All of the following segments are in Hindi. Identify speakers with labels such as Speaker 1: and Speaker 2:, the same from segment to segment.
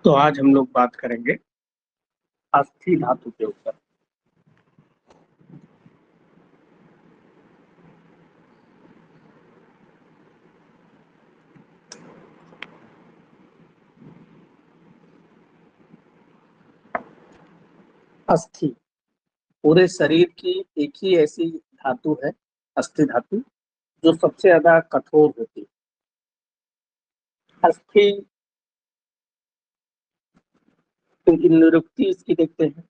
Speaker 1: तो आज हम लोग बात करेंगे अस्थि धातु के ऊपर। अस्थि पूरे शरीर की एक ही ऐसी धातु है, अस्थि धातु, जो सबसे ज्यादा कठोर होती है। अस्थि की निरुक्ति इसकी देखते हैं।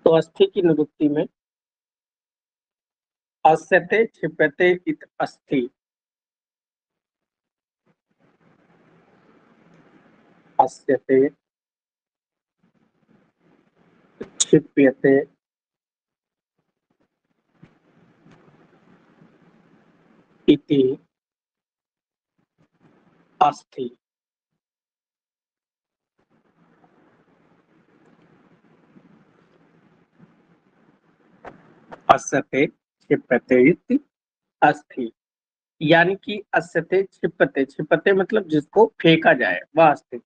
Speaker 1: तो अस्थि की निरुक्ति में अस्यते क्षिप्यते इत अस्थि, अस्यते क्षिप्यते इति अस्थि। अस्यते क्षिप्यते इति अस्थि, यानी कि अस्यते क्षिप्यते, क्षिप्यते मतलब जिसको फेंका जाए वह अस्थि।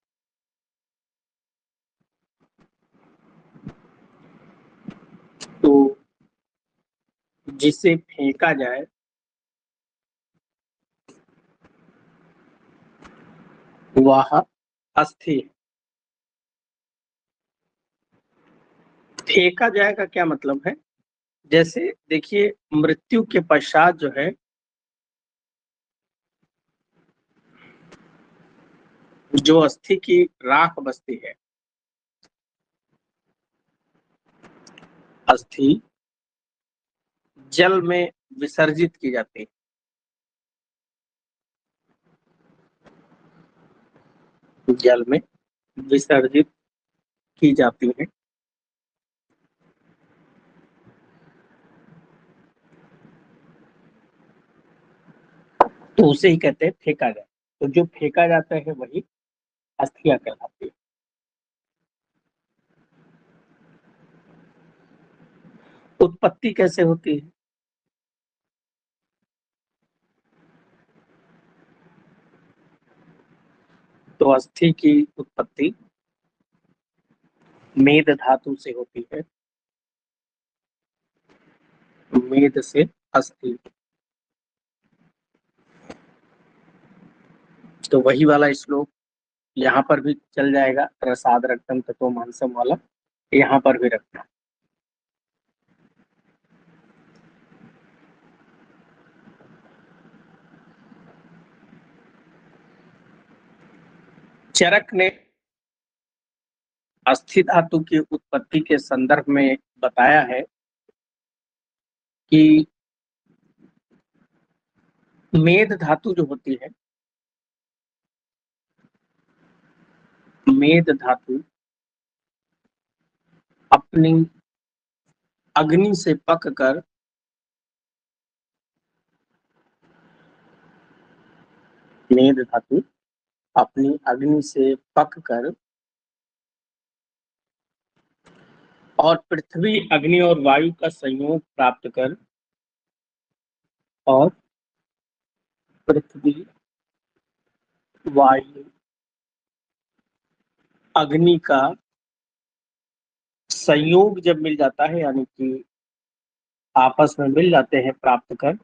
Speaker 1: तो जिसे फेंका जाए वह अस्थि है। फेंका जाए का क्या मतलब है? जैसे देखिए, मृत्यु के पश्चात जो है, जो अस्थि की राख बचती है, अस्थि जल में विसर्जित की जाती है। जल में विसर्जित की जाती है, तो उसे ही कहते हैं फेंका जाए। तो जो फेंका जाता है वही अस्थियां कहलाती है। उत्पत्ति कैसे होती है? तो अस्थि की उत्पत्ति मेद धातु से होती है। मेद से अस्थि, तो वही वाला श्लोक यहाँ पर भी चल जाएगा, रसाद रक्तम तत्व मांसम वाला यहाँ पर भी रखना। चरक ने अस्थि धातु की उत्पत्ति के संदर्भ में बताया है कि मेद धातु जो होती है, मेद धातु अपनी अग्नि से पककर मेद धातु अपनी अग्नि से पककर और पृथ्वी, अग्नि और वायु का संयोग प्राप्त कर, और पृथ्वी, वायु, अग्नि का संयोग जब मिल जाता है, यानी कि आपस में मिल जाते हैं प्राप्त कर,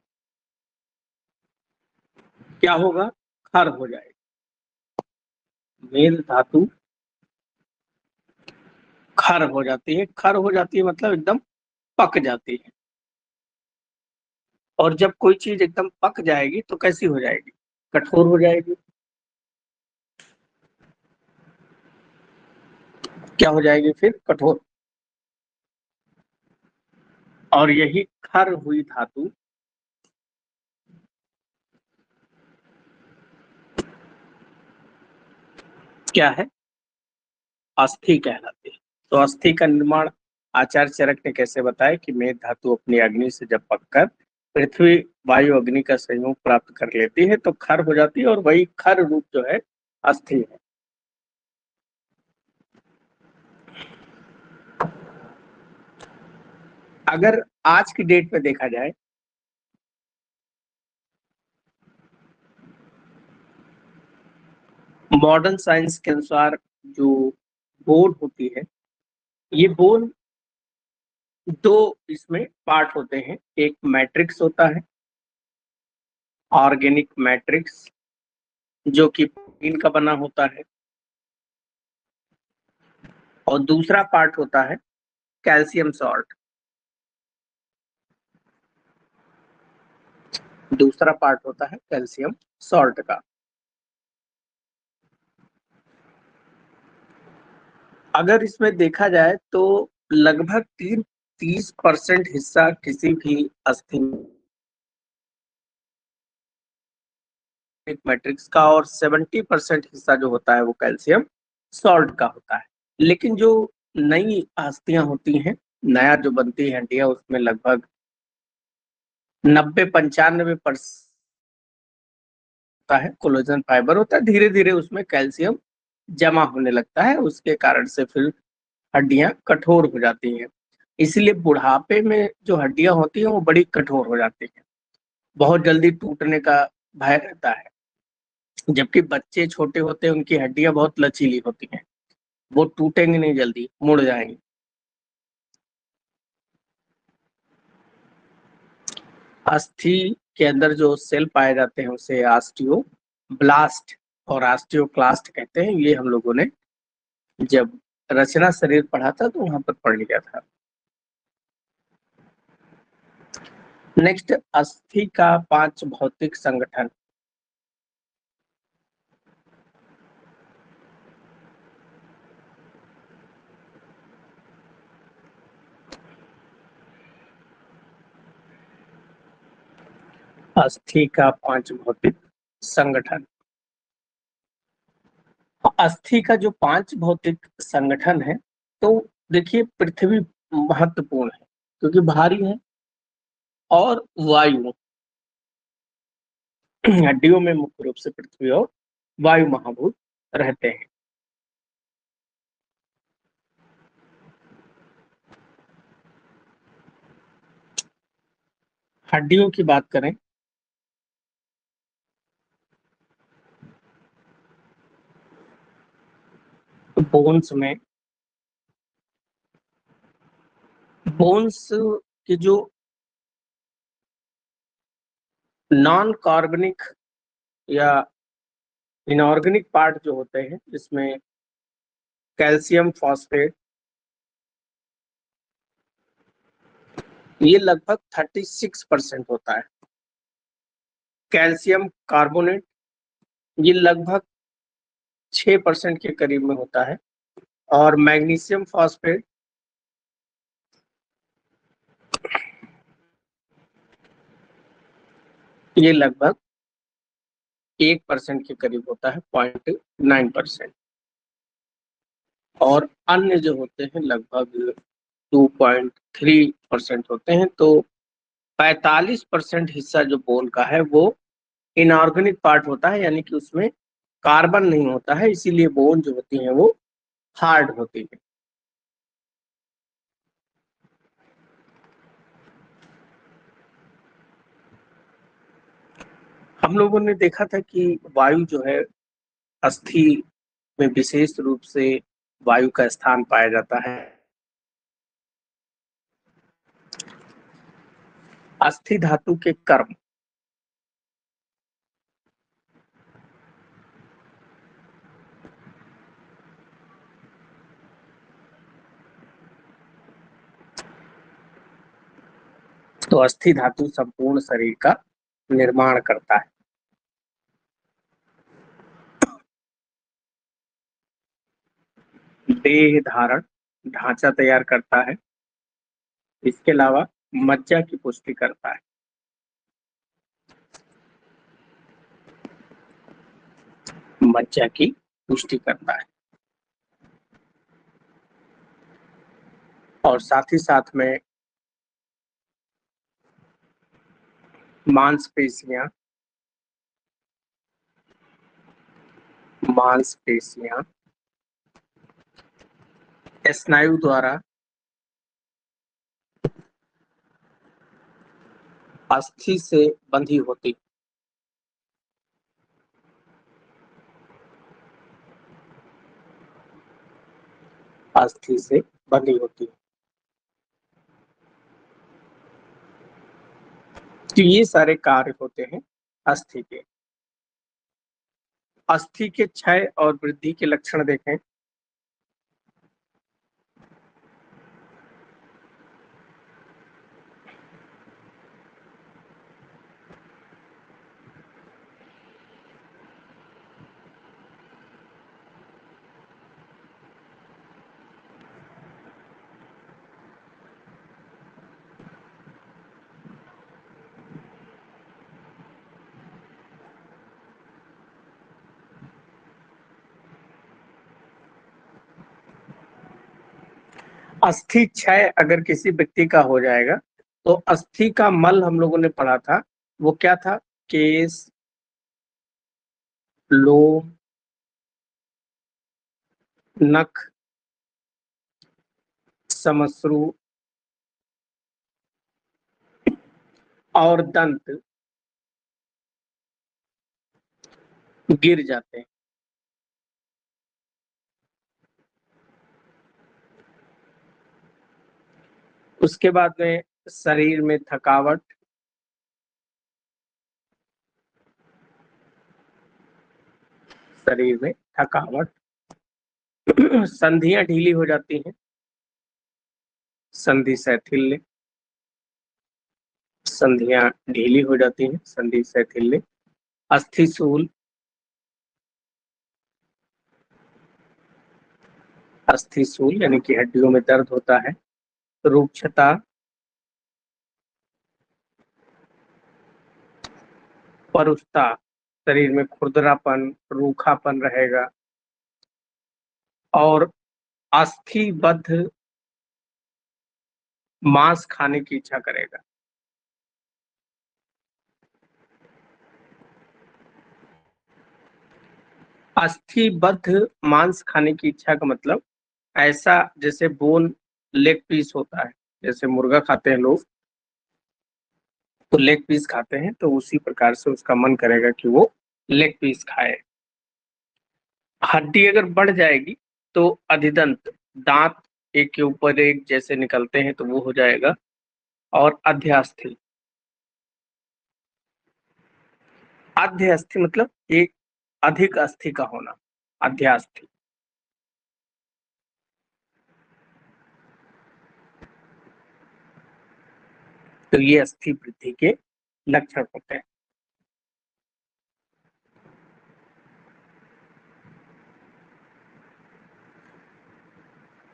Speaker 1: क्या होगा? क्षर हो जाएगा। मेद धातु क्षर हो जाती है। क्षर हो जाती है मतलब एकदम पक जाती है। और जब कोई चीज एकदम पक जाएगी तो कैसी हो जाएगी? कठोर हो जाएगी। क्या हो जाएगी फिर? कठोर। और यही क्षर हुई धातु क्या है? अस्थि कहलाती है। तो अस्थि का निर्माण आचार्य चरक ने कैसे बताया कि मेद धातु अपनी अग्नि से जब पककर पृथ्वी, वायु, अग्नि का संयोग प्राप्त कर लेती है तो क्षर हो जाती है, और वही क्षर रूप जो है अस्थि है। अगर आज की डेट में देखा जाए मॉडर्न साइंस के अनुसार जो बोन होती है, ये बोन दो इसमें पार्ट होते हैं। एक मैट्रिक्स होता है, ऑर्गेनिक मैट्रिक्स, जो कि प्रोटीन का बना होता है, और दूसरा पार्ट होता है कैल्शियम सॉल्ट। दूसरा पार्ट होता है कैल्शियम सॉल्ट का। अगर इसमें देखा जाए तो लगभग 30% हिस्सा किसी भी अस्थि मैट्रिक्स का और 70% हिस्सा जो होता है वो कैल्शियम सॉल्ट का होता है। लेकिन जो नई अस्थियां होती हैं, नया जो बनती है हड्डियां, उसमें लगभग 90-95% होता है कोलेजन फाइबर होता है। धीरे धीरे उसमें कैल्शियम जमा होने लगता है, उसके कारण से फिर हड्डियां कठोर हो जाती हैं। इसलिए बुढ़ापे में जो हड्डियां होती हैं वो बड़ी कठोर हो जाती हैं, बहुत जल्दी टूटने का भय रहता है। जबकि बच्चे छोटे होते हैं, उनकी हड्डियां बहुत लचीली होती हैं, वो टूटेंगी नहीं, जल्दी मुड़ जाएंगी। अस्थि के अंदर जो सेल पाए जाते हैं उसे ऑस्टियोब्लास्ट और ऑस्टियोक्लास्ट कहते हैं। ये हम लोगों ने जब रचना शरीर पढ़ा था तो वहां पर पढ़ लिया था। नेक्स्ट, अस्थि का 5 भौतिक संगठन। अस्थि का 5 भौतिक संगठन। अस्थि का जो 5 भौतिक संगठन है, तो देखिए पृथ्वी महत्वपूर्ण है क्योंकि भारी है, और वायु, हड्डियों में मुख्य रूप से पृथ्वी और वायु महाभूत रहते हैं। हड्डियों की बात करें तो बोन्स की जो नॉन कार्बनिक या इनऑर्गेनिक पार्ट जो होते हैं, जिसमें कैल्शियम फॉस्फेट, ये लगभग 36% होता है। कैल्शियम कार्बोनेट, ये लगभग 6% के करीब में होता है। और मैग्नीशियम फॉस्फेट, ये लगभग 1% के करीब होता है, 0.9%। और अन्य जो होते हैं लगभग 2.3% होते हैं। तो 45% हिस्सा जो बोन का है वो इनऑर्गेनिक पार्ट होता है, यानी कि उसमें कार्बन नहीं होता है, इसीलिए बोन जो होती है वो हार्ड होती है। हम लोगों ने देखा था कि वायु जो है, अस्थि में विशेष रूप से वायु का स्थान पाया जाता है। अस्थि धातु के कर्म। तो अस्थि धातु संपूर्ण शरीर का निर्माण करता है। देह धारण, ढांचा तैयार करता है। इसके अलावा मज्जा की पुष्टि करता है। मज्जा की पुष्टि करता है, और साथ ही साथ में मांसपेशियां मांसपेशियां स्नायु द्वारा अस्थि से बंधी होती। अस्थि से बंधी होती। तो ये सारे कार्य होते हैं अस्थि के। अस्थि के क्षय और वृद्धि के लक्षण देखें। अस्थि क्षय अगर किसी व्यक्ति का हो जाएगा तो अस्थि का मल हम लोगों ने पढ़ा था, वो क्या था? केश, लोम, नख, समश्रु और दंत गिर जाते हैं। उसके बाद में शरीर में थकावट, शरीर में थकावट, संधियां ढीली हो जाती हैं, संधि शैथिल्य, संधियां ढीली हो जाती हैं, संधि शैथिल्य, अस्थिशूल, अस्थिशूल यानी कि हड्डियों में दर्द होता है, रूक्षता, परुषता, शरीर में खुरदरापन, रूखापन रहेगा, और अस्थिबद्ध मांस खाने की इच्छा करेगा। अस्थिबद्ध मांस खाने की इच्छा का मतलब ऐसा जैसे बोन लेग पीस होता है, जैसे मुर्गा खाते हैं लोग तो लेग पीस खाते हैं, तो उसी प्रकार से उसका मन करेगा कि वो लेग पीस खाए। हड्डी अगर बढ़ जाएगी तो अधिदंत, दांत एक के ऊपर एक जैसे निकलते हैं तो वो हो जाएगा। और अध्यस्थि, अध्यस्थि मतलब एक अधिक अस्थि का होना, अध्यास्थि। तो ये अस्थि वृद्धि के लक्षण होते हैं।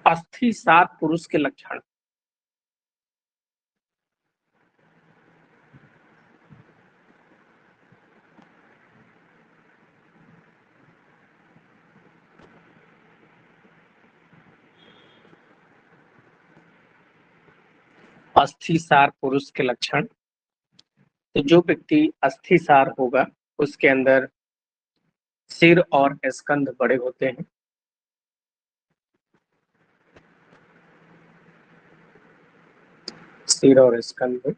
Speaker 1: अस्थि सात पुरुष के लक्षण। अस्थिसार पुरुष के लक्षण। तो जो व्यक्ति अस्थिसार होगा उसके अंदर सिर और स्कंध बड़े होते हैं, सिर और स्कंध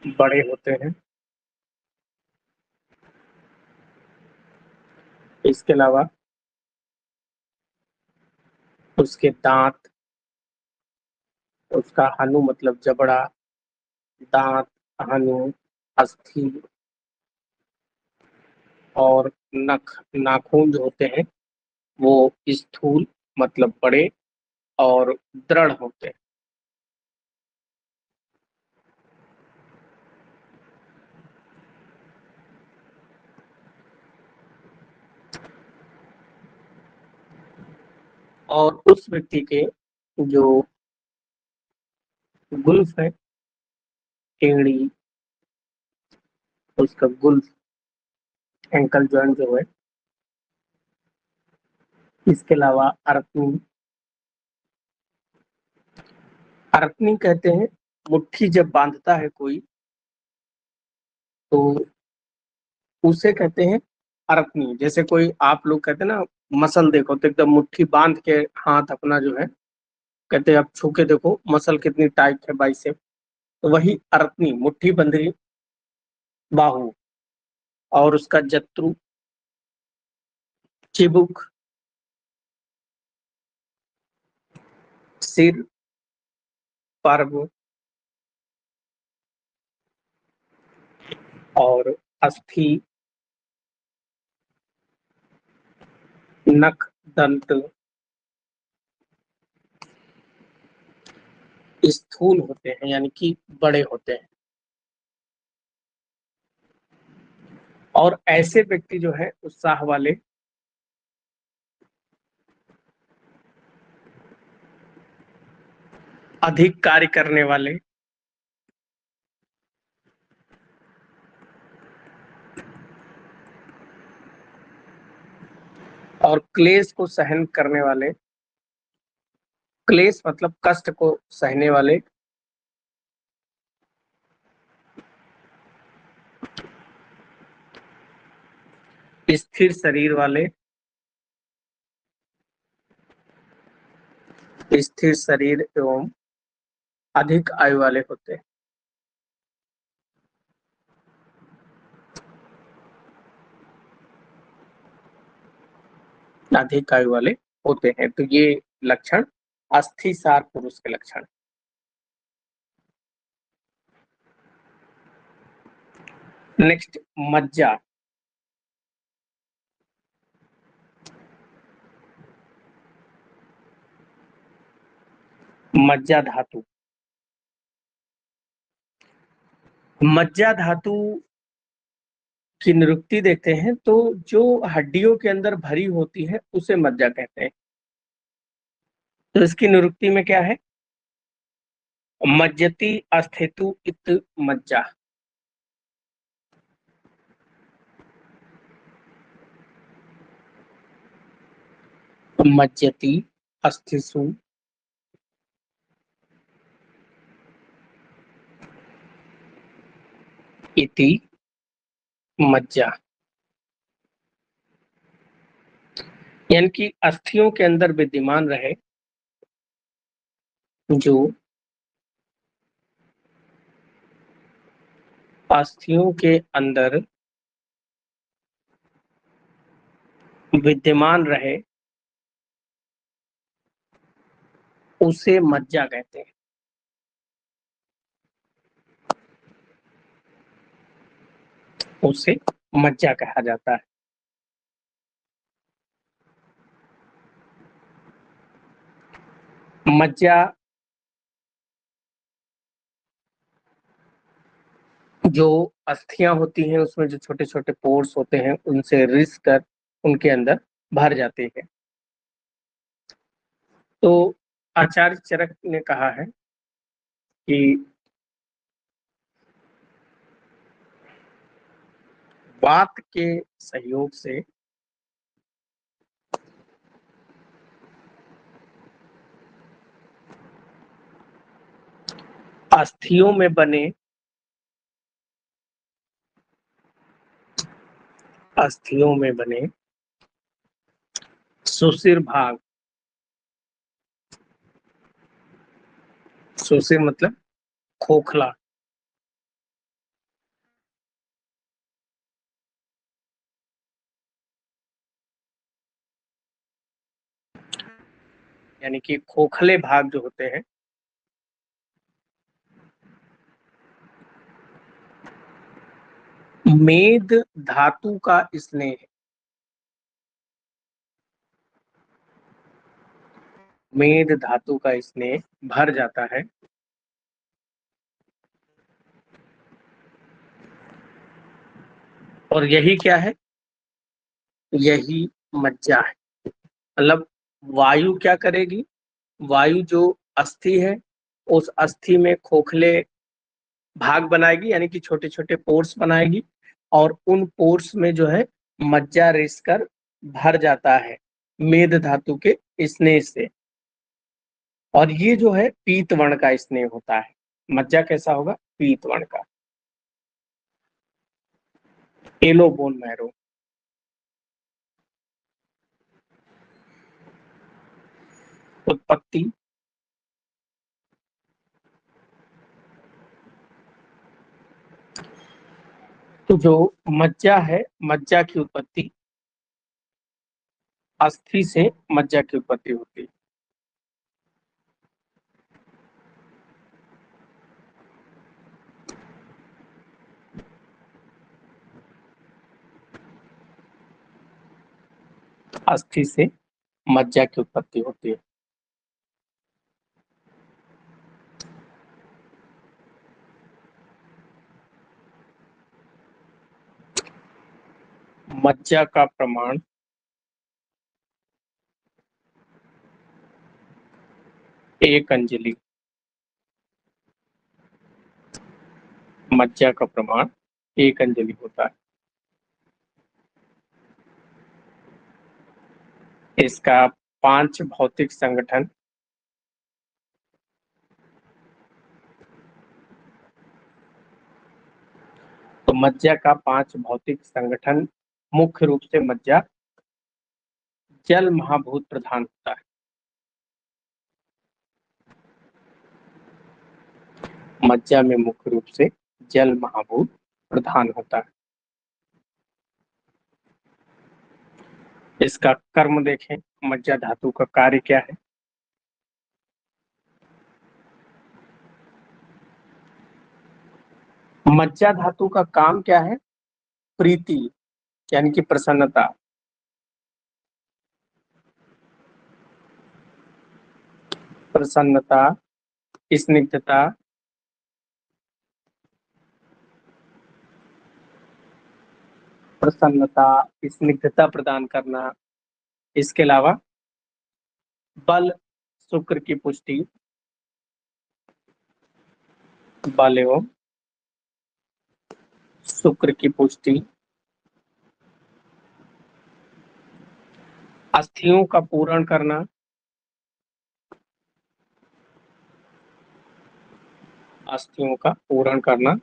Speaker 1: बड़े होते हैं। इसके अलावा उसके दांत, उसका हनु मतलब जबड़ा, दांत, हनु, अस्थि और नख, नाखून जो होते हैं वो स्थूल मतलब बड़े और दृढ़ होते हैं। और उस व्यक्ति के जो गुल्फ है, एड़ी, उसका गुल्फ, एंकल जॉइंट जो है, इसके अलावा अरपनी, अरपनी कहते हैं मुट्ठी जब बांधता है कोई तो उसे कहते हैं अरपनी। जैसे कोई आप लोग कहते हैं ना मसल देखो तो एकदम मुट्ठी बांध के हाथ अपना जो है, कहते हैं आप छू के देखो मसल कितनी टाइट है बाइसेप, तो वही अरत्नी, मुट्ठी बंधी बाहु, और उसका जत्रु, चिबुक, सिर, पर्व और अस्थि, नख, दंत, स्थूल होते हैं यानी कि बड़े होते हैं। और ऐसे व्यक्ति जो है उत्साह वाले, अधिक कार्य करने वाले, और क्लेश को सहन करने वाले, क्लेश मतलब कष्ट को सहने वाले, स्थिर शरीर वाले, स्थिर शरीर एवं अधिक आयु वाले होते हैं। अधिक आयु वाले होते हैं। तो ये लक्षण अस्थिसार पुरुष के लक्षण। नेक्स्ट, मज्जा। मज्जा धातु, मज्जा धातु की निरुक्ति देखते हैं तो जो हड्डियों के अंदर भरी होती है उसे मज्जा कहते हैं। तो इसकी निरुक्ति में क्या है? मज्जति अस्थितु इत मज्जा। मज्जति अस्थिसु इति मज्जा, यानी कि अस्थियों के अंदर विद्यमान रहे जो अस्थियों के अंदर विद्यमान रहे उसे मज्जा कहते हैं। उसे मज्जा कहा जाता है। मज्जा जो अस्थियां होती हैं उसमें जो छोटे छोटे पोर्स होते हैं उनसे रिस कर उनके अंदर भर जाते हैं। तो आचार्य चरक ने कहा है कि वात के सहयोग से अस्थियों में बने अस्थियों में बने सुशिर भाग, सुशिर मतलब खोखला, यानी कि खोखले भाग जो होते हैं मेद धातु का स्नेह, मेद धातु का स्नेह भर जाता है। और यही क्या है? यही मज्जा है। मतलब वायु क्या करेगी? वायु जो अस्थि है उस अस्थि में खोखले भाग बनाएगी यानी कि छोटे छोटे पोर्स बनाएगी और उन पोर्स में जो है मज्जा रिस कर भर जाता है मेद धातु के स्नेह से। और ये जो है पीत वर्ण का स्नेह होता है। मज्जा कैसा होगा? पीत वर्ण का। Yellow bone marrow. उत्पत्ति, तो जो मज्जा है, मज्जा की उत्पत्ति अस्थि से मज्जा की उत्पत्ति होती है। अस्थि से मज्जा की उत्पत्ति होती है। मज्जा का प्रमाण एक अंजलि। मज्जा का प्रमाण एक अंजलि होता है। इसका 5 भौतिक संगठन तो मज्जा का 5 भौतिक संगठन मुख्य रूप से मज्जा जल महाभूत प्रधान होता है। मज्जा में मुख्य रूप से जल महाभूत प्रधान होता है। इसका कर्म देखें, मज्जा धातु का कार्य क्या है? मज्जा धातु का काम क्या है? प्रीति यानी कि प्रसन्नता। प्रसन्नता, स्निग्धता, प्रसन्नता, स्निग्धता प्रदान करना। इसके अलावा बल, शुक्र की पुष्टि, बल एवं शुक्र की पुष्टि, अस्थियों का पूरण करना, अस्थियों का पूरण करना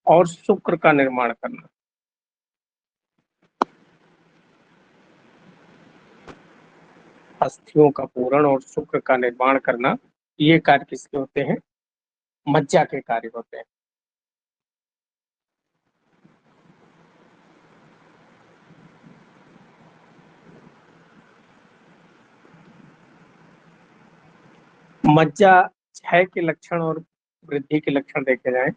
Speaker 1: और शुक्र का निर्माण करना। अस्थियों का पूरण और शुक्र का निर्माण करना, ये कार्य किसके होते हैं? मज्जा के कार्य होते हैं। मज्जा क्षय के लक्षण और वृद्धि के लक्षण देखे जाएं।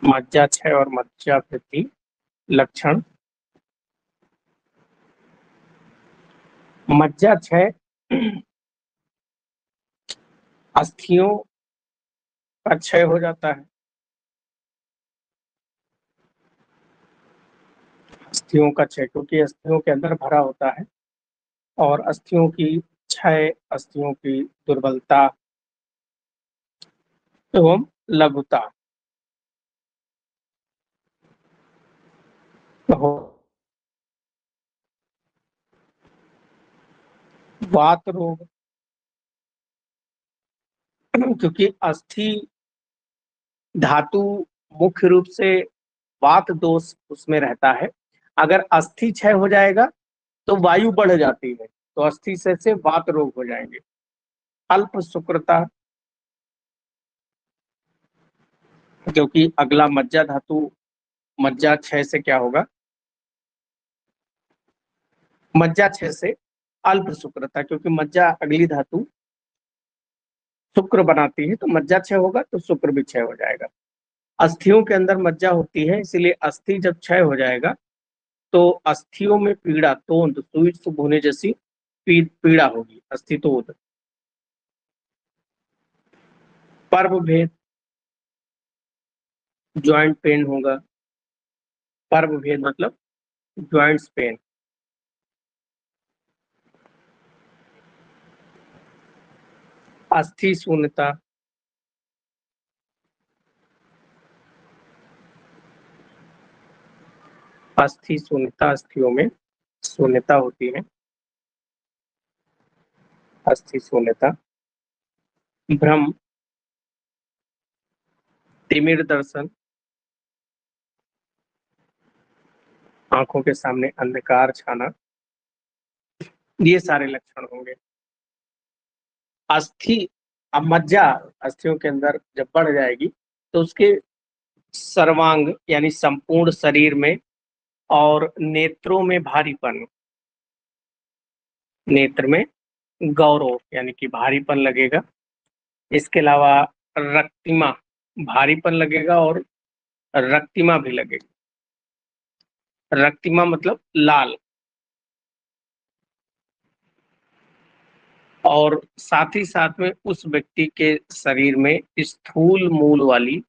Speaker 1: मज्जा क्षय और मज्जा वृद्धि लक्षण। मज्जा क्षय अस्थियों का क्षय हो जाता है। अस्थियों का क्षय, क्योंकि अस्थियों के अंदर भरा होता है, और अस्थियों की क्षय, अस्थियों की दुर्बलता एवं लघुता हो। वात रोग, क्योंकि अस्थि धातु मुख्य रूप से वात दोष उसमें रहता है। अगर अस्थि क्षय हो जाएगा तो वायु बढ़ जाती है, तो अस्थि से वात रोग हो जाएंगे। अल्प शुक्रता, क्योंकि अगला मज्जा धातु, मज्जा क्षय से क्या होगा? मज्जा क्षय से अल्प शुक्रता, क्योंकि मज्जा अगली धातु शुक्र बनाती है, तो मज्जा क्षय होगा तो शुक्र भी क्षय हो जाएगा। अस्थियों के अंदर मज्जा होती है, इसीलिए अस्थि जब क्षय हो जाएगा तो अस्थियों में पीड़ा, तोंद, सुई से होने जैसी पीड़ा होगी, अस्थितोद। पर्व भेद, ज्वाइंट पेन होगा। पर्व भेद मतलब ज्वाइंट्स पेन। अस्थि शून्यता, अस्थि शून्यता, अस्थियों में शून्यता होती है। अस्थि शून्यता, भ्रम, तिमिर दर्शन, आंखों के सामने अंधकार छाना, ये सारे लक्षण होंगे। अस्थि, अब मज्जा अस्थियों के अंदर जब बढ़ जाएगी तो उसके सर्वांग यानी संपूर्ण शरीर में और नेत्रों में भारीपन, नेत्र में गौरव यानी कि भारीपन लगेगा। इसके अलावा रक्तिमा, भारीपन लगेगा और रक्तिमा भी लगेगी। रक्तिमा मतलब लाल। और साथ ही साथ में उस व्यक्ति के शरीर में स्थूल मूल वाली,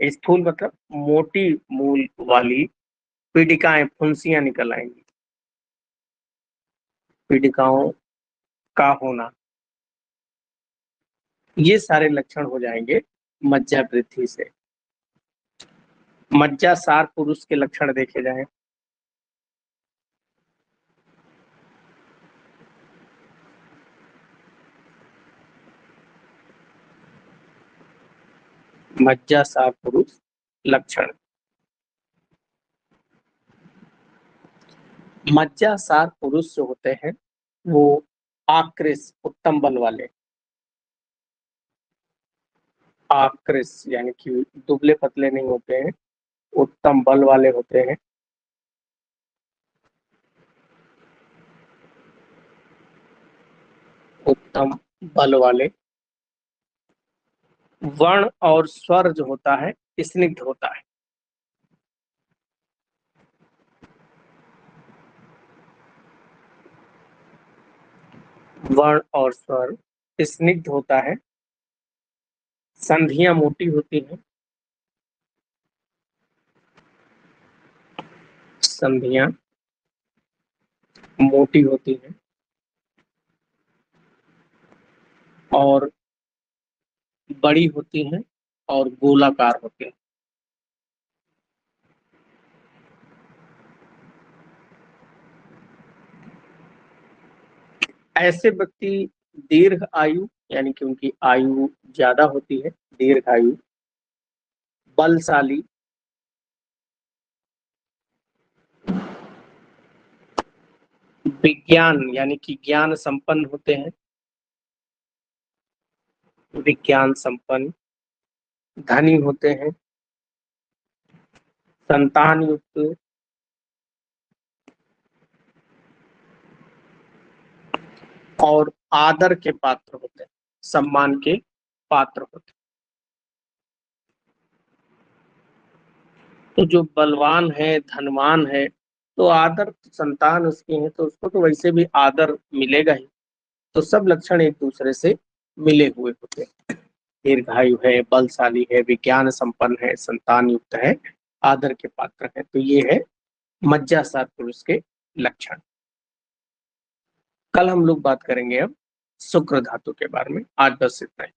Speaker 1: स्थूल मतलब मोटी मूल वाली पीडिकाएं, फुंसियां निकल आएंगी। पीडिकाओं का होना, ये सारे लक्षण हो जाएंगे मज्जा वृद्धि से। मज्जासार पुरुष के लक्षण देखे जाएं। मज्जासार पुरुष लक्षण। मज्जासार पुरुष जो होते हैं वो आकृस, उत्तम बल वाले, आकृस यानी कि दुबले पतले नहीं होते हैं, उत्तम बल वाले होते हैं। उत्तम बल वाले। वर्ण और स्वर जो होता है स्निग्ध होता है। वर्ण और स्वर स्निग्ध होता है। संधियां मोटी होती हैं। संधियां मोटी होती हैं और बड़ी होती हैं और गोलाकार होती हैं। ऐसे व्यक्ति दीर्घ आयु यानी कि उनकी आयु ज्यादा होती है, दीर्घ आयु, बलशाली, विज्ञान यानी कि ज्ञान संपन्न होते हैं, विज्ञान संपन्न, धनी होते हैं, संतान युक्त, और आदर के पात्र होते हैं, सम्मान के पात्र होते हैं। तो जो बलवान है, धनवान है, तो आदर, संतान उसकी है तो उसको तो वैसे भी आदर मिलेगा ही। तो सब लक्षण एक दूसरे से मिले हुए होते हैं। दीर्घायु है, बलशाली है, विज्ञान संपन्न है, संतान युक्त है, आदर के पात्र है। तो ये है मज्जासार पुरुष के लक्षण। कल हम लोग बात करेंगे अब शुक्र धातु के बारे में। आज बस इतना ही।